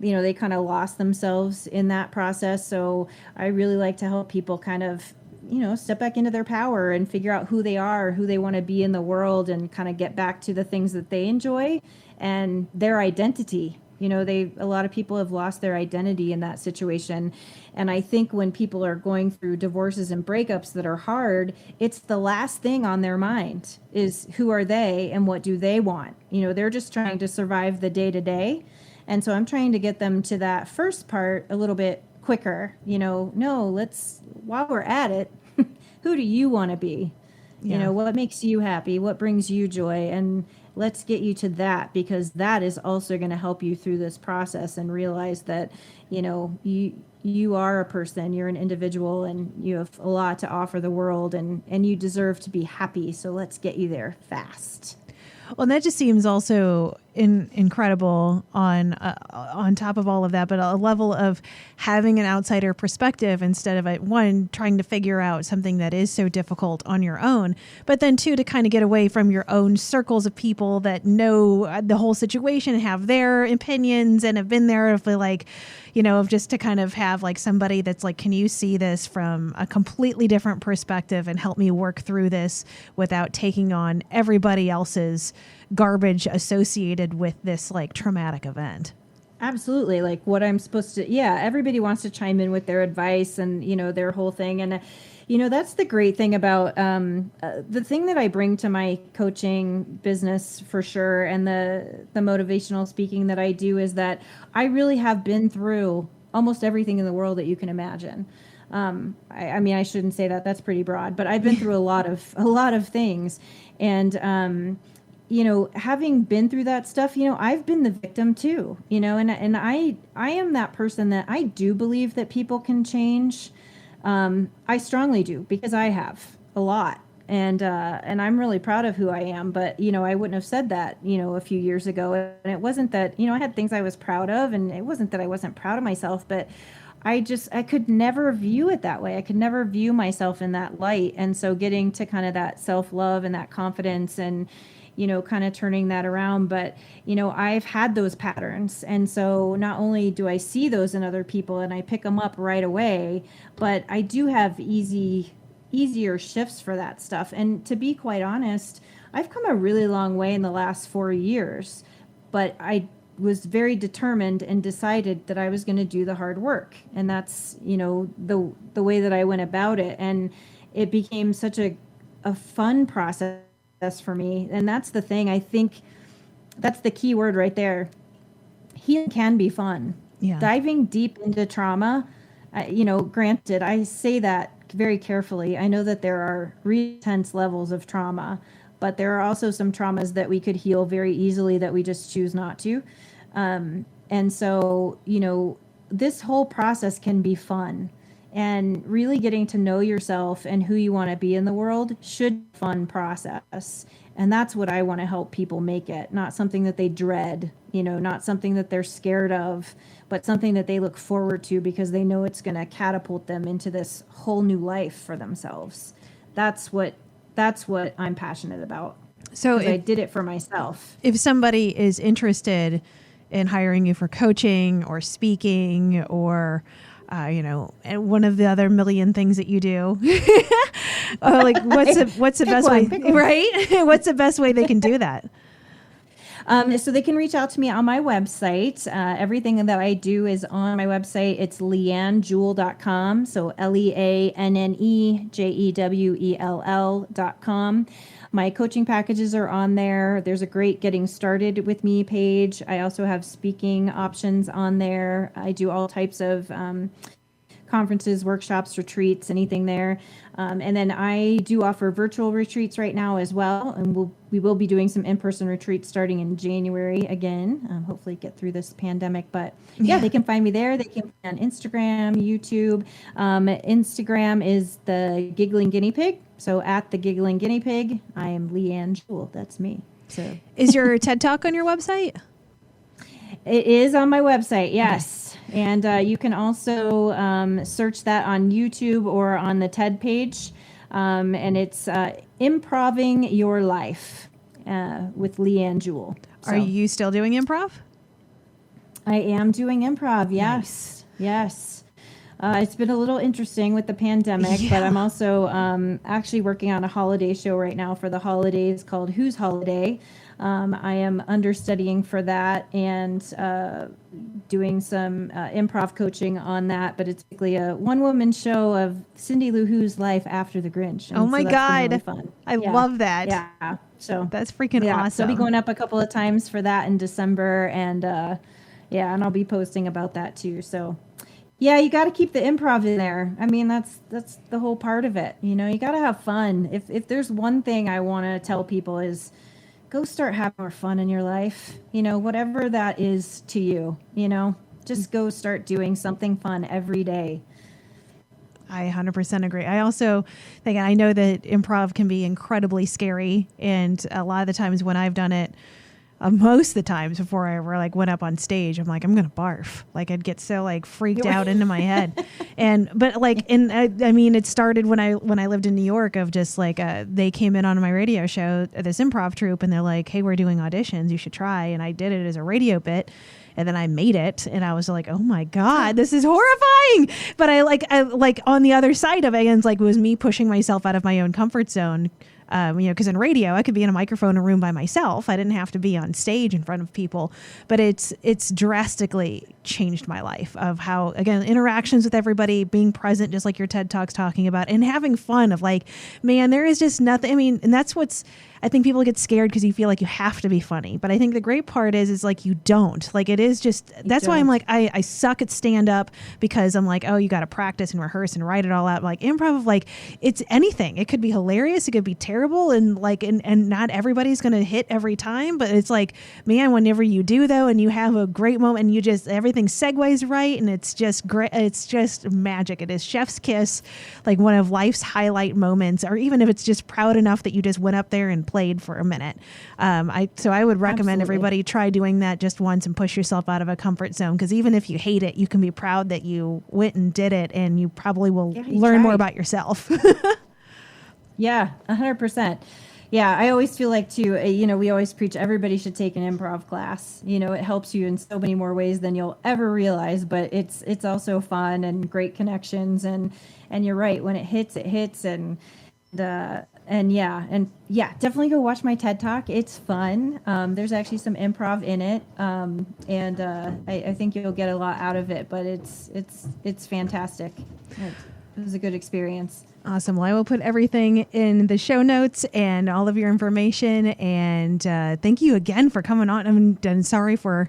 They kind of lost themselves in that process. So I really like to help people kind of step back into their power and figure out who they are, who they want to be in the world, and kind of get back to the things that they enjoy and their identity. A lot of people have lost their identity in that situation. And I think when people are going through divorces and breakups that are hard, it's the last thing on their mind is who are they and what do they want? They're just trying to survive the day to day. And so I'm trying to get them to that first part a little bit quicker. While we're at it, who do you want to be? What makes you happy? What brings you joy? And let's get you to that, because that is also going to help you through this process and realize that, you are a person, you're an individual, and you have a lot to offer the world, and you deserve to be happy. So let's get you there fast. Well, and that just seems also incredible on top of all of that, but a level of having an outsider perspective instead of one, trying to figure out something that is so difficult on your own, but then 2, to kind of get away from your own circles of people that know the whole situation, have their opinions, and have been there for of just to kind of have somebody that's can you see this from a completely different perspective and help me work through this without taking on everybody else's garbage associated with this traumatic event. Absolutely. What I'm supposed to, everybody wants to chime in with their advice and, their whole thing. And, that's the great thing about the thing that I bring to my coaching business for sure. And the motivational speaking that I do is that I really have been through almost everything in the world that you can imagine. I shouldn't say that. That's pretty broad, but I've been through a lot of things. And, having been through that stuff, I've been the victim too, and I am that person that I do believe that people can change. I strongly do, because I have a lot, and I'm really proud of who I am. But, I wouldn't have said that, a few years ago. And it wasn't that, I had things I was proud of, and it wasn't that I wasn't proud of myself, but I could never view it that way. I could never view myself in that light. And so getting to kind of that self-love and that confidence and, kind of turning that around. But, I've had those patterns. And so not only do I see those in other people and I pick them up right away, but I do have easier shifts for that stuff. And to be quite honest, I've come a really long way in the last 4 years, but I was very determined and decided that I was going to do the hard work. And that's, the way that I went about it. And it became such a fun process for me. And that's the thing. I think that's the key word right there. Healing can be fun. Yeah. Diving deep into trauma, granted, I say that very carefully. I know that there are really intense levels of trauma, but there are also some traumas that we could heal very easily that we just choose not to. And And so, this whole process can be fun, and really getting to know yourself and who you want to be in the world should be a fun process. And that's what I want to help people make it, not something that they dread, not something that they're scared of, but something that they look forward to because they know it's going to catapult them into this whole new life for themselves. That's what I'm passionate about. So I did it for myself. If somebody is interested in hiring you for coaching or speaking or, and one of the other million things that you do, what's the best way, right? What's the best way they can do that? So they can reach out to me on my website. Everything that I do is on my website. It's leannejewell.com. So LeanneJewell.com. My coaching packages are on there. There's a great Getting Started with Me page. I also have speaking options on there. I do all types of conferences, workshops, retreats, anything there. And then I do offer virtual retreats right now as well. And we will be doing some in-person retreats starting in January again. Hopefully get through this pandemic. But yeah, they can find me there. They can find me on Instagram, YouTube. Instagram is the Giggling Guinea Pig. So at the Giggling Guinea Pig, I am Leanne Jewell. That's me. So is your TED Talk on your website? It is on my website, yes. And you can also search that on YouTube or on the TED page. And it's Improving Your Life with Leanne Jewell. So, are you still doing improv? I am doing improv, yes. Nice. Yes. It's been a little interesting with the pandemic, but I'm also actually working on a holiday show right now for the holidays called Who's Holiday. I am understudying for that and doing some improv coaching on that, but it's basically a one-woman show of Cindy Lou Who's life after the Grinch. And oh my God. Really fun. I love that. Yeah. So that's freaking awesome. So I'll be going up a couple of times for that in December, and and I'll be posting about that too. So yeah, you got to keep the improv in there. I mean, that's the whole part of it. You got to have fun. If there's one thing I want to tell people is go start having more fun in your life. Whatever that is to you, just go start doing something fun every day. I 100% agree. I also think, I know that improv can be incredibly scary. And a lot of the times when I've done it, most of the times before I ever went up on stage, I'm like, I'm going to barf. I'd get so freaked out into my head. But I mean, it started when I lived in New York of just they came in on my radio show, this improv troupe, and they're like, hey, we're doing auditions. You should try. And I did it as a radio bit. And then I made it, and I was like, "Oh my God, this is horrifying!" But I on the other side of it, it was me pushing myself out of my own comfort zone. Because in radio, I could be in a microphone in a room by myself. I didn't have to be on stage in front of people. But it's drastically changed my life of how, again, interactions with everybody, being present, just like your TED Talk's talking about, and having fun of man, there is just nothing. I mean, and that's what's, I think people get scared because you feel like you have to be funny. But I think the great part is you don't. It is just, that's why I'm I suck at stand up because I'm oh, you got to practice and rehearse and write it all out. Improv, it's anything. It could be hilarious. It could be terrible. And and not everybody's going to hit every time. But it's man, whenever you do though, and you have a great moment and you just, everything segues right. And it's just great. It's just magic. It is chef's kiss, one of life's highlight moments, or even if it's just proud enough that you just went up there and played for a minute. So I would recommend everybody try doing that just once and push yourself out of a comfort zone. Because even if you hate it, you can be proud that you went and did it, and you probably will learn more about yourself. Yeah, 100%. Yeah, I always feel too, we always preach everybody should take an improv class. It helps you in so many more ways than you'll ever realize, but it's also fun and great connections. And you're right, when it hits, and definitely go watch my TED Talk. It's fun. There's actually some improv in it. I think you'll get a lot out of it, but it's fantastic. It was a good experience. Awesome. Well, I will put everything in the show notes and all of your information. And thank you again for coming on. I'm sorry for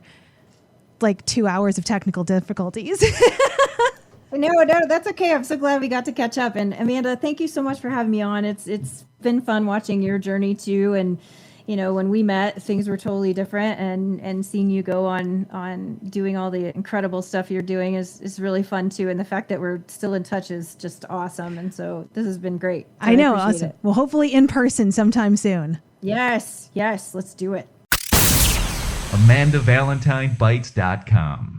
2 hours of technical difficulties. No, that's okay. I'm so glad we got to catch up. And Amanda, thank you so much for having me on. It's been fun watching your journey too. And when we met, things were totally different, and seeing you go on doing all the incredible stuff you're doing is really fun too. And the fact that we're still in touch is just awesome. And so this has been great. So I know. appreciate Awesome. it. Well, hopefully in person sometime soon. Yes. Let's do it. AmandaValentineBites.com